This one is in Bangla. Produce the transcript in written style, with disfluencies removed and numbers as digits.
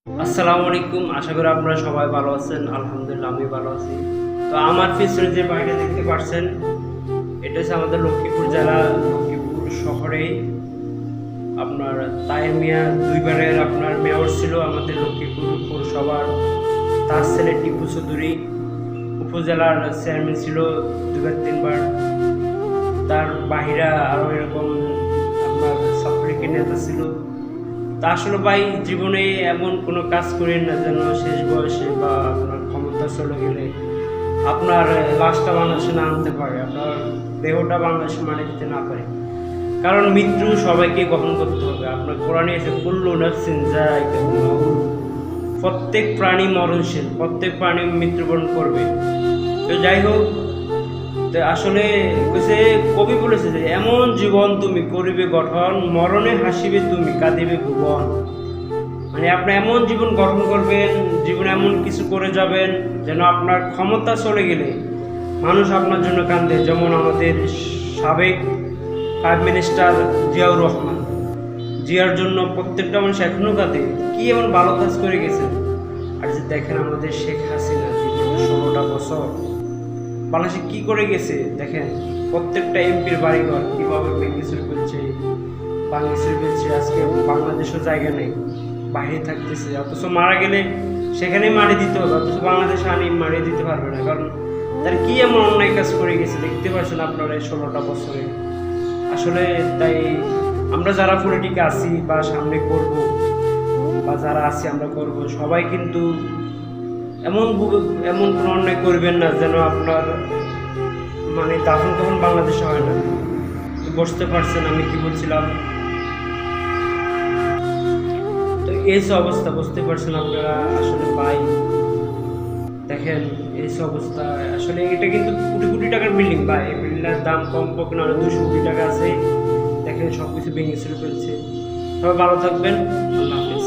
আসসালামু আলাইকুম। আশা করি আপনারা সবাই ভালো আছেন। আলহামদুলিল্লাহ আমি ভালো আছি। তো আমার পিছনে যে বাড়িটা দেখতে পাচ্ছেন, এটা হচ্ছে আমাদের লক্ষ্মীপুর জেলা, লক্ষ্মীপুর শহরে আপনার তাহের মিয়া দুইবারের আপনার মেয়র ছিল আমাদের লক্ষ্মীপুর পৌরসভার। তার ছেলে টিপু চৌধুরী উপজেলার চেয়ারম্যান ছিল দুবার তিনবার। তার বাহিরা আরও এরকম আপনার ছাত্রলীগের নেতা ছিল। তা আসলে ভাই জীবনে এমন কোনো কাজ করেন না যেন শেষ বয়সে বা আপনার ক্ষমতা চলে গেলে আপনার লাশটা বাংলাদেশে না আনতে পারে, আপনার দেহটা বাংলাদেশে মানে দিতে না পারে। কারণ মৃত্যু সবাইকে গ্রহণ করতে হবে। আপনার কোরআনে এসে কুল্লু নাফসিন যায়কাতুল মাউত, প্রত্যেক প্রাণী মরণশীল, প্রত্যেক প্রাণী মৃত্যুবরণ করবে। তো যাই হোক, তো আসলে কবি বলেছে যে এমন জীবন তুমি করিবে গঠন, মরণে হাসিবে তুমি কাঁদিবে ভুবন। মানে আপনি এমন জীবন গঠন করবেন, জীবনে এমন কিছু করে যাবেন যেন আপনার ক্ষমতা চলে গেলে মানুষ আপনার জন্য কান্দে। যেমন আমাদের সাবেক প্রাইম মিনিস্টার জিয়াউর রহমান, জিয়ার জন্য প্রত্যেকটা মানুষ এখনও কাঁদে। কি এমন ভালো কাজ করে গেছেন। আর যে দেখেন আমাদের শেখ হাসিনা, 16টা বছর বাংলাদেশে কি করে গেছে দেখেন। প্রত্যেকটা এমপির বাড়িঘর কীভাবে ভেঙে চুরি ফেলছে, ভাঙে চুরি ফেলছে। আজকে বাংলাদেশও জায়গা নেই, বাইরে থাকতেছে। অথচ মারা গেলে সেখানেই মারি দিতে হবে, অথচ বাংলাদেশে আনি মারি দিতে পারবে না। কারণ তার কি এমন অন্যায় কাজ করে গেছে দেখতে পাচ্ছেন আপনারা এই 16টা বছরে। আসলে তাই আমরা যারা পলিটিকে আছি বা সামনে করব বা যারা আছি আমরা করব, সবাই কিন্তু এমন এমন কোনো অন্যায় করবেন না যেন আপনার মানে দাফন কাফন বাংলাদেশে হয় না। বুঝতে পারছেন আমি কি বলছিলাম। তো এই যে অবস্থা বুঝতে পারছেন আপনারা। আসলে ভাই দেখেন এই যে অবস্থা, আসলে এটা কিন্তু কোটি কোটি টাকার বিল্ডিং ভাই। এই বিল্ডিংটার দাম কম পক্ষে না 200 কোটি টাকা আছে। দেখেন সব কিছু ভেঙে চুরে ফেলছে। সবাই ভালো থাকবেন। আল্লাহ হাফেজ।